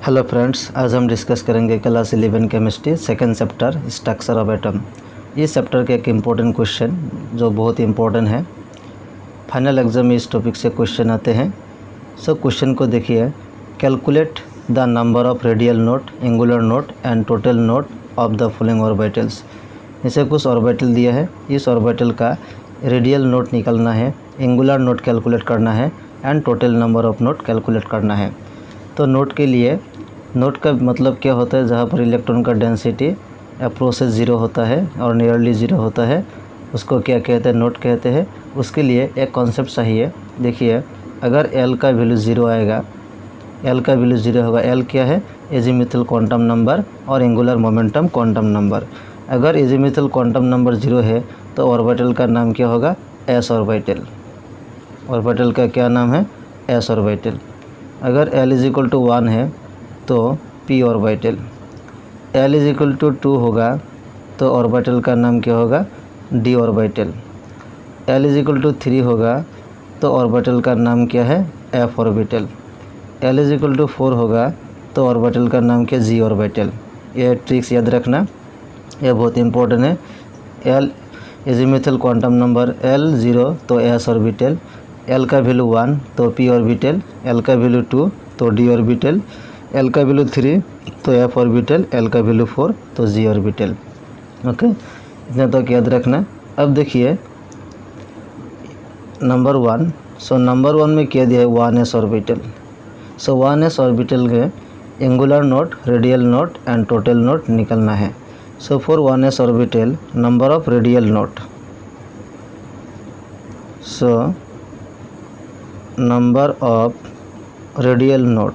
Hello friends, आज हम discuss करेंगे class 11 chemistry second chapter structure of atom. इस चैप्टर के एक इम्पोर्टेंट क्वेश्चन जो बहुत इम्पोर्टेंट है, फाइनल एग्जाम में इस टॉपिक से क्वेश्चन आते हैं। सो क्वेश्चन को देखिए, calculate the number of radial note, angular note and total note of the following orbitals. इसे कुछ ऑर्बिटल दिया है, इस ऑर्बिटल का रेडियल नोट निकालना है, एंगुलर नोट कैलकुलेट करना है and total number of note calculate करना है। तो नोट के लिए, नोट का मतलब क्या होता है, जहाँ पर इलेक्ट्रॉन का डेंसिटी अप्रोच 0 होता है और नियरली 0 होता है, उसको क्या कहते हैं, नोट कहते हैं। उसके लिए एक कॉन्सेप्ट चाहिए। देखिए, अगर L का वैल्यू 0 आएगा, L का वैल्यू 0 होगा। L क्या है, एजीमुथल क्वांटम नंबर और एंगुलर मोमेंटम क्वांटम नंबर। अगर एजीमुथल क्वांटम नंबर 0 है तो ऑर्बिटल का नाम क्या होगा, s ऑर्बिटल। ऑर्बिटल का क्या नाम है, s ऑर्बिटल। अगर L = 1 है तो p ऑर्बिटल। L = 2 होगा तो ऑर्बिटल का नाम क्या होगा, d ऑर्बिटल। L = 3 होगा तो ऑर्बिटल का नाम क्या है, f ऑर्बिटल। L = 4 होगा तो ऑर्बिटल का नाम क्या, g ऑर्बिटल। ये ट्रिक्स याद रखना, यह बहुत इंपॉर्टेंट है। L azimuthal quantum number L 0 तो s ऑर्बिटल, L का वैल्यू 1 तो p ऑर्बिटल, L का वैल्यू 2 तो d ऑर्बिटल, L का वैल्यू 3 तो f ऑर्बिटल, L का वैल्यू 4 तो g ऑर्बिटल। ओके, इतना तक याद रखना। अब देखिए नंबर 1। सो नंबर 1 में क्या दिया है, 1s ऑर्बिटल। सो 1s ऑर्बिटल के angular node, radial note and total note निकलना है। सो for 1s orbital, number of radial node, so number of radial note.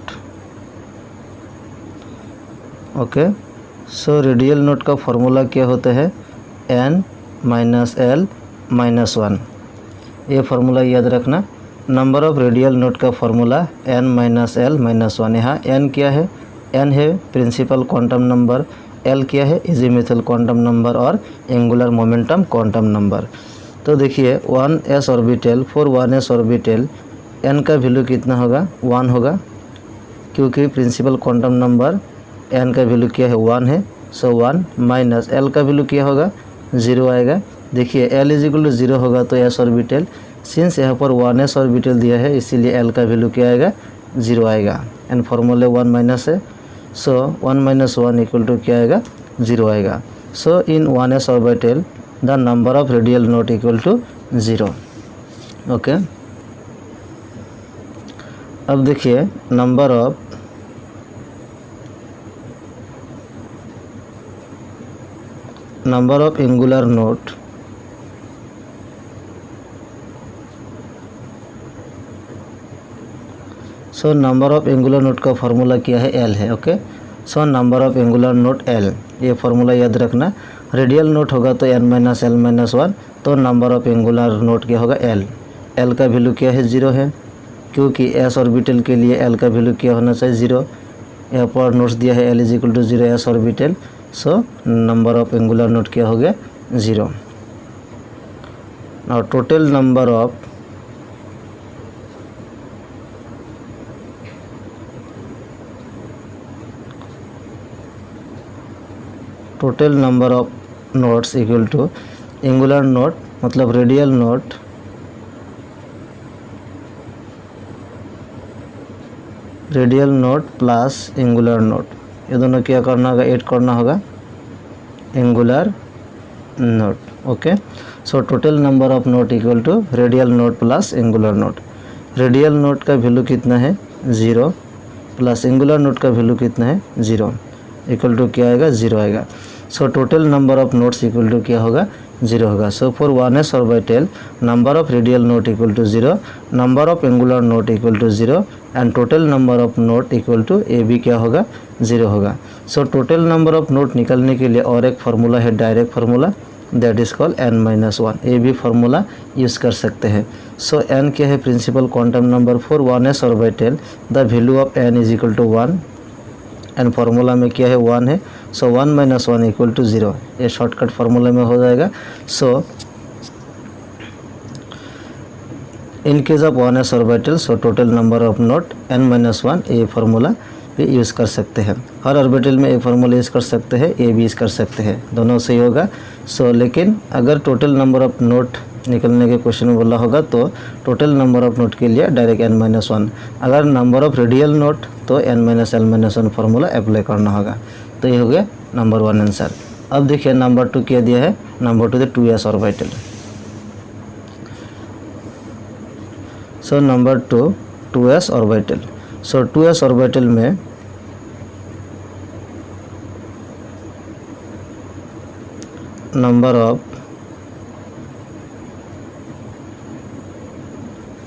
Okay, so radial node का फॉर्मूला क्या होता है, n - l - 1। ये फार्मूला याद रखना। नंबर ऑफ रेडियल नोट का फार्मूला n - l - 1। यहाँ n क्या है, n है प्रिंसिपल क्वांटम नंबर, l क्या है, एजीमुथल क्वांटम नंबर और एंगुलर मोमेंटम क्वांटम नंबर। तो देखिए 1s orbital, for 1s orbital n का वैल्यू कितना होगा, 1 होगा, क्योंकि प्रिंसिपल क्वांटम नंबर n का वैल्यू क्या है, 1 है। सो 1 माइनस l का वैल्यू क्या होगा, 0 आएगा। देखिए L = 0 होगा तो s ऑर्बिटल, सिंस यहाँ पर 1s ऑर्बिटल दिया है इसीलिए l का वैल्यू क्या आएगा, 0 आएगा। एंड फॉर्मूले 1 माइनस है, सो 1 - 1 = क्या आएगा, 0 आएगा। सो इन 1s orbital the number of radial note = 0। Okay, अब देखिए number of angular note, so number of angular node का फार्मूला क्या है, L है। Okay, so number of angular note L, ये फार्मूला याद रखना। रेडियल नोट होगा तो n - l - 1, तो नंबर ऑफ एंगुलर नोट क्या होगा, L। L का वैल्यू क्या है, 0 है, क्योंकि s ऑर्बिटल के लिए L का वैल्यू क्या होना चाहिए, 0। यहाँ पर नोट्स दिया है L = 0 s orbital, so number of angular node क्या हो गया, 0। और total number of nodes equal to angular node, मतलब radial node plus angular node, ये दोनों क्या करना होगा, ऐड करना होगा, angular node. Okay, so total number of node equal to radial node plus angular node. Radial node का value कितना है, 0, प्लस एंगुलर नोट का वैल्यू कितना है, 0, इक्वल टू क्या आएगा, 0 आएगा। So total number of nodes equal to क्या होगा, 0 होगा। So for 1s orbital number of radial node equal to 0, number of angular node equal to 0 and total number of node equal to a भी क्या होगा, 0 होगा। So total number of node निकालने के लिए और एक फार्मूला है, direct formula, that is called n - 1। ये भी फार्मूला यूज़ कर सकते हैं। सो n क्या है, principal quantum number. For 1s orbital the value of n = 1 and formula में क्या है, 1 है। सो 1 - 1 = 0, ये शॉर्टकट फार्मूला में हो जाएगा। So in case of 1s orbital, so total number of node n - 1, ये फार्मूला भी यूज़ कर सकते हैं। हर ऑर्बिटल में एक फार्मूला यूज़ कर सकते हैं, ए भी यूज़ कर सकते हैं, दोनों सही होगा। लेकिन अगर टोटल नंबर ऑफ नोट निकलने के क्वेश्चन में बोला होगा तो टोटल नंबर ऑफ नोट के लिए डायरेक्ट n-1, अगर नंबर ऑफ रेडियल नोट तो n-l-1 फार्मूला अप्लाई करना होगा। तो ये हो गया नंबर 1 आंसर। अब देखिए नंबर 2 क्या दिया है, number 2 2s orbital. So number 2 2s orbital. So 2s orbital में number of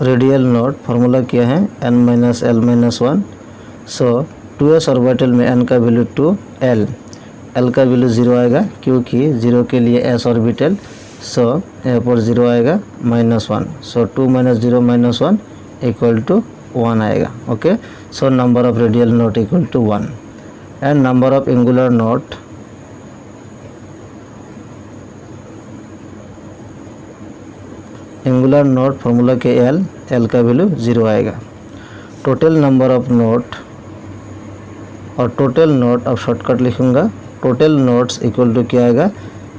radial node formula क्या है, n-l-1। सो 2s ऑर्बिटल में n का वैल्यू 2, l का वैल्यू 0 आएगा क्योंकि 0 के लिए s ऑर्बिटल। सो यहाँ पर 0 आएगा -1। सो 2 - 0 - 1 इक्वल टू 1 आएगा। Okay, so number of radial node equal to 1 and number of angular node formula के l का वैल्यू 0 आएगा। टोटल नंबर ऑफ नोट और टोटल नोट, अब शॉर्टकट लिखूंगा, टोटल नोट्स इक्वल टू क्या आएगा,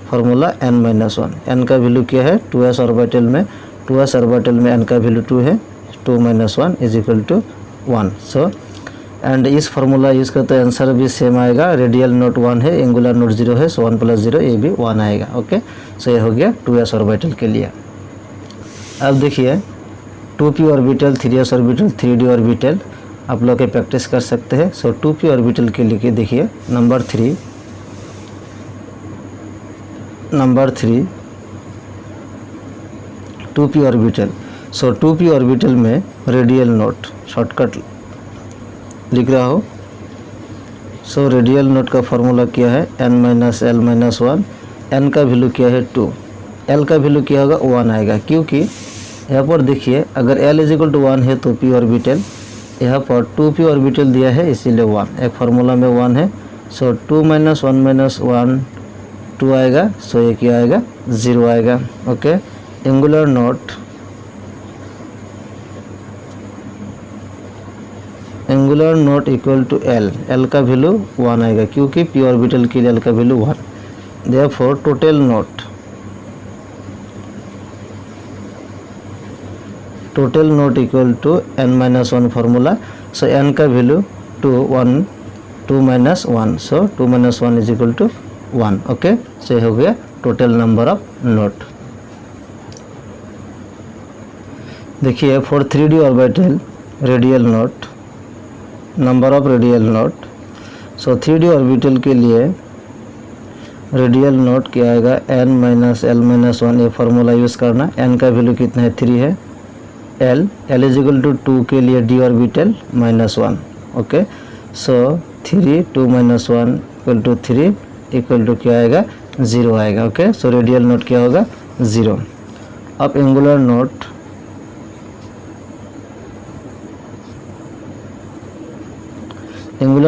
फार्मूला n-1। n का वैल्यू क्या है 2s ऑर्बिटल में, 2s ऑर्बिटल में n का वैल्यू 2 है, 2 - 1 is equal to 1। So and इस फार्मूला यूज़ करते तो आंसर भी सेम आएगा, रेडियल नोट 1 है, एंगुलर नोट 0 है, सो 1 + 0 ये भी 1 आएगा। ओके, सो ये हो गया 2s ऑर्बिटल के लिए। अब देखिए 2p orbital, 3s orbital, 3d orbital आप लोग के प्रैक्टिस कर सकते हैं। सो 2p ऑर्बिटल के लिए देखिए नंबर 3 2p ऑर्बिटल। सो 2p ऑर्बिटल में रेडियल नोट, शॉर्टकट लिख रहा हो। सो रेडियल नोट का फार्मूला क्या है, n-l-1। n का वैल्यू क्या है 2, l का वैल्यू क्या होगा 1 आएगा क्योंकि यहाँ पर देखिए अगर l = 1 है तो p ऑर्बिटल, यहाँ पर 2p ऑर्बिटल दिया है इसीलिए 1, एक फार्मूला में 1 है। सो 2 - 1 - 1 2 आएगा, सो ये क्या आएगा 0 आएगा। Okay, angular node equal to l का वैल्यू 1 आएगा क्योंकि p ऑर्बिटल के लिए l का value 1। Therefore total node equal to n-1 formula. So n का value 2 - 1, so 2 - 1 is equal to 1। Okay, so ये हो गया टोटल नंबर ऑफ नोट। देखिए for 3d orbital radial node, number of radial node. So 3d orbital के लिए radial note क्या आएगा, n-l-1, ये फार्मूला यूज़ करना। n का वैल्यू कितना है 3 है, l = 2 के लिए d orbital -1। Okay, so 3 2 - 1 equal to 3 equal to क्या आएगा 0 आएगा। ओके, सो रेडियल नोट क्या होगा 0। अब एंगुलर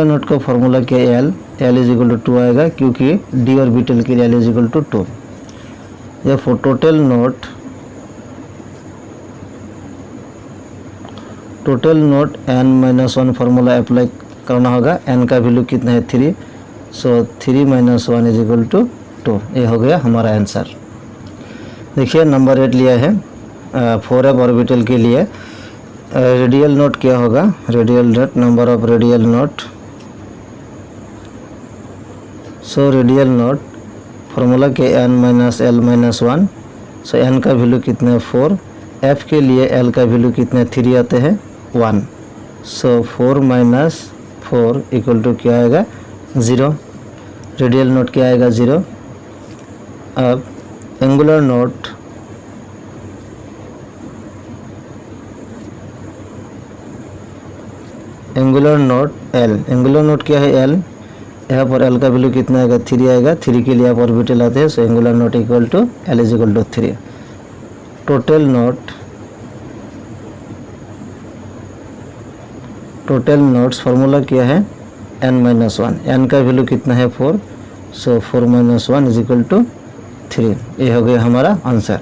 नोट का फार्मूला क्या है, l = 2 आएगा क्योंकि d ऑर्बिटल के लिए l = 2। या for total note n-1 formula apply करना होगा। n का वैल्यू कितना है 3, सो 3 - 1 इज इक्वल टू 2। ये हो गया हमारा आंसर। देखिए नंबर 8 लिया है 4f ऑर्बिटल के लिए। रेडियल नोट क्या होगा, radial node, number of radial node. So radial node formula के n-l-1। सो n का वैल्यू कितना है 4, f के लिए l का वैल्यू कितना 3 आते हैं 1। सो 4 - 4 इक्वल टू क्या आएगा 0। रेडियल नोट क्या आएगा 0। अब angular note, l, angular node क्या है l, यहाँ पर l का वैल्यू कितना आएगा 3 आएगा, 3 के लिए आप ऑर्बिटल आते हैं। So angular node equal to l = 3। Total nodes formula क्या है n-1, n का वैल्यू कितना है 4, सो 4 - 1 इज इक्वल टू 3। ये हो गया हमारा आंसर।